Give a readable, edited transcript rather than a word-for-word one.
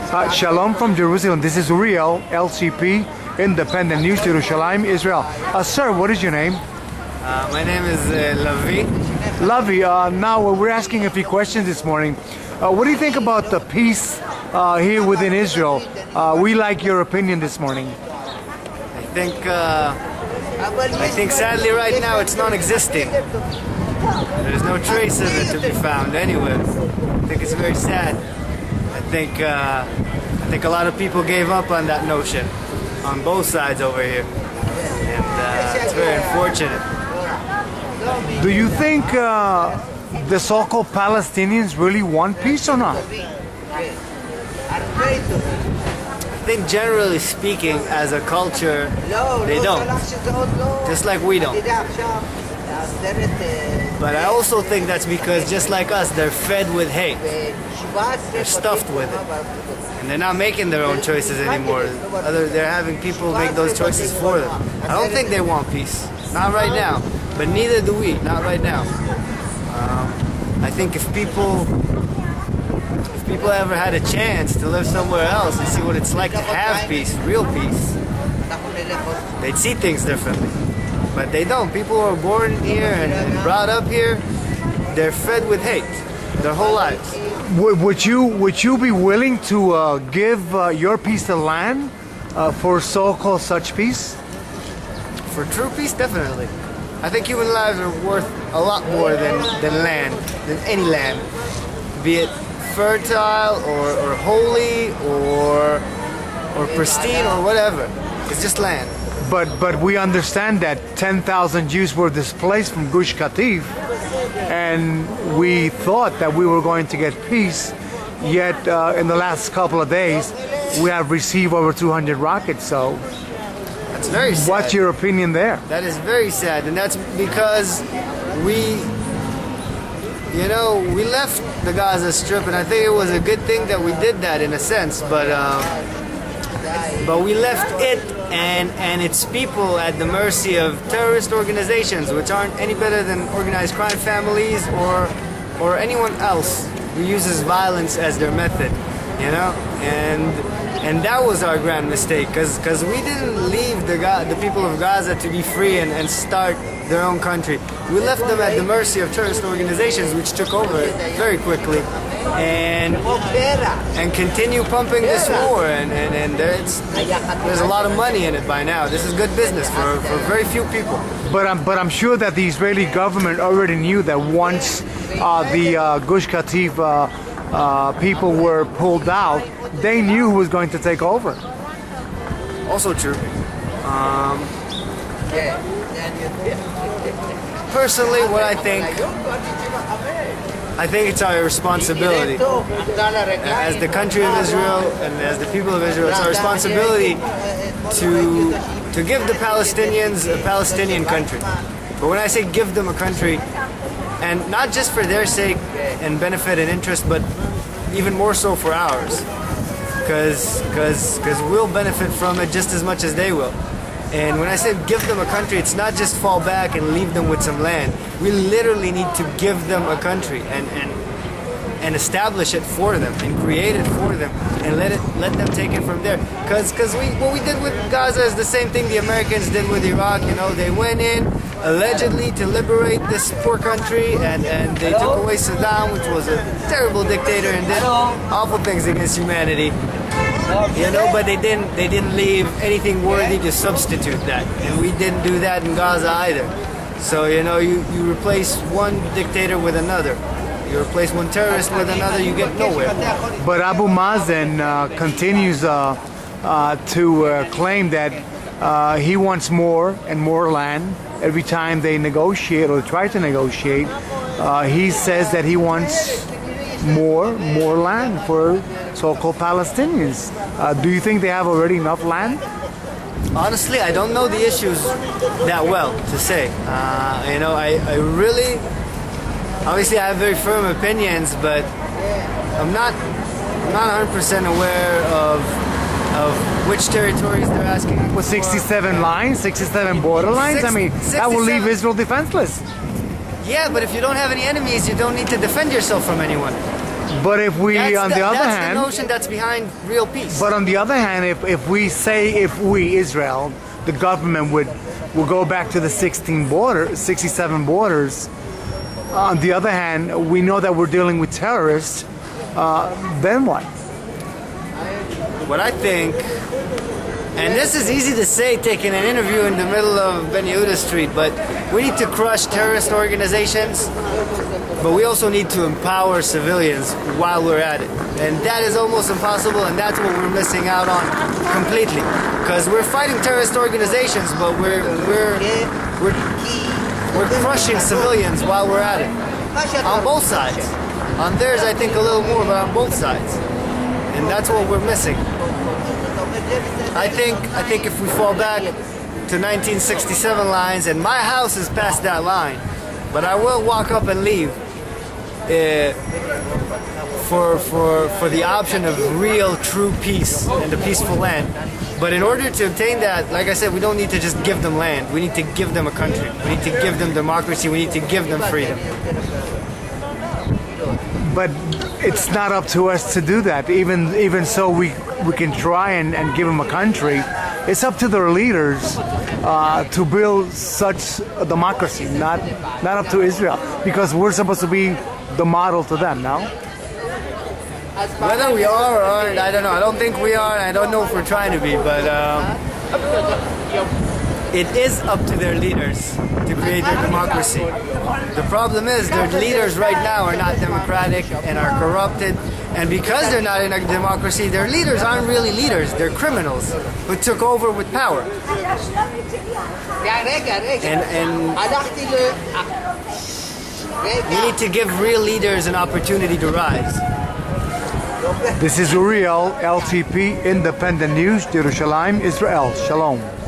Shalom from Jerusalem. This is Uriel, LCP, Independent News, Jerusalem, Israel. Sir, what is your name? My name is Lavi. Lavi, now we're asking a few questions this morning. What do you think about the peace here within Israel? We like your opinion this morning. I think sadly right now it's non-existing. There's no trace of it to be found anywhere. I think it's very sad. I think a lot of people gave up on that notion on both sides over here, and it's very unfortunate. Do you think the so-called Palestinians really want peace or not? I think generally speaking, as a culture, they don't. Just like we don't. But I also think that's because just like us, they're fed with hate. They're stuffed with it. And they're not making their own choices anymore. They're having people make those choices for them. I don't think they want peace. Not right now. But neither do we. Not right now. I think if people ever had a chance to live somewhere else and see what it's like to have peace, real peace, they'd see things differently. But they don't. People who are born here and brought up here, they're fed with hate their whole lives. Would you be willing to give your piece of land for so-called such peace? For true peace, definitely. I think human lives are worth a lot more than land, than any land. Be it fertile or holy or pristine or whatever. It's just land. But we understand that 10,000 Jews were displaced from Gush Katif, and we thought that we were going to get peace, yet in the last couple of days we have received over 200 rockets. So that's very sad. What's your opinion there? That is very sad, and that's because we left the Gaza Strip, and I think it was a good thing that we did that in a sense, but we left it and its people at the mercy of terrorist organizations, which aren't any better than organized crime families or anyone else who uses violence as their method, and that was our grand mistake, because we didn't leave the people of Gaza to be free and start their own country. We left them at the mercy of terrorist organizations, which took over very quickly and continue pumping this war, and there's a lot of money in it by now. This is good business for very few people. But I'm sure that the Israeli government already knew that once the Gush Katif people were pulled out, they knew who was going to take over. Also true. Personally, what I think it's our responsibility as the country of Israel and as the people of Israel. It's our responsibility to give the Palestinians a Palestinian country. But when I say give them a country, and not just for their sake and benefit and interest, but even more so for ours, because we'll benefit from it just as much as they will. And when I say give them a country, it's not just fall back and leave them with some land. We literally need to give them a country and establish it for them and create it for them and let them take it from there. Because what we did with Gaza is the same thing the Americans did with Iraq. They went in allegedly to liberate this poor country, and they took away Saddam, which was a terrible dictator and did awful things against humanity. But they didn't leave anything worthy to substitute that, and we didn't do that in Gaza either. So you replace one dictator with another, you replace one terrorist with another, you get nowhere. But Abu Mazen continues to claim that he wants more and more land every time they negotiate or try to negotiate. He says that he wants more land for so-called Palestinians. Do you think they have already enough land? Honestly, I don't know the issues that well to say. I really, obviously I have very firm opinions, but I'm not 100% aware of which territories they're asking for. With 67 lines, 67 border lines? I mean, that will leave Israel defenseless. Yeah, but if you don't have any enemies, you don't need to defend yourself from anyone. But if we, on the other that's hand, the notion that's behind real peace. but on the other hand, if we say, if we, Israel, the government would go back to the 67 borders, on the other hand, we know that we're dealing with terrorists, then what? What I think, and this is easy to say taking an interview in the middle of Ben Yehuda Street, but we need to crush terrorist organizations, but we also need to empower civilians while we're at it. And that is almost impossible, and that's what we're missing out on completely. Because we're fighting terrorist organizations, but we're crushing civilians while we're at it. On both sides. On theirs, I think a little more, but on both sides. And that's what we're missing. I think if we fall back to 1967 lines, and my house is past that line, but I will walk up and leave for the option of real, true peace and a peaceful land. But in order to obtain that, like I said, we don't need to just give them land. We need to give them a country. We need to give them democracy. We need to give them freedom. But it's not up to us to do that. Even so, we can try and give them a country. It's up to their leaders to build such a democracy, not up to Israel, because we're supposed to be the model to them, no? Whether we are or aren't, I don't know. I don't think we are, and I don't know if we're trying to be, but it is up to their leaders to create their democracy. The problem is their leaders right now are not democratic and are corrupted, and because they're not in a democracy, their leaders aren't really leaders. They're criminals who took over with power. And we need to give real leaders an opportunity to rise. This is Uriel, LTP, Independent News, Jerusalem, Israel. Shalom.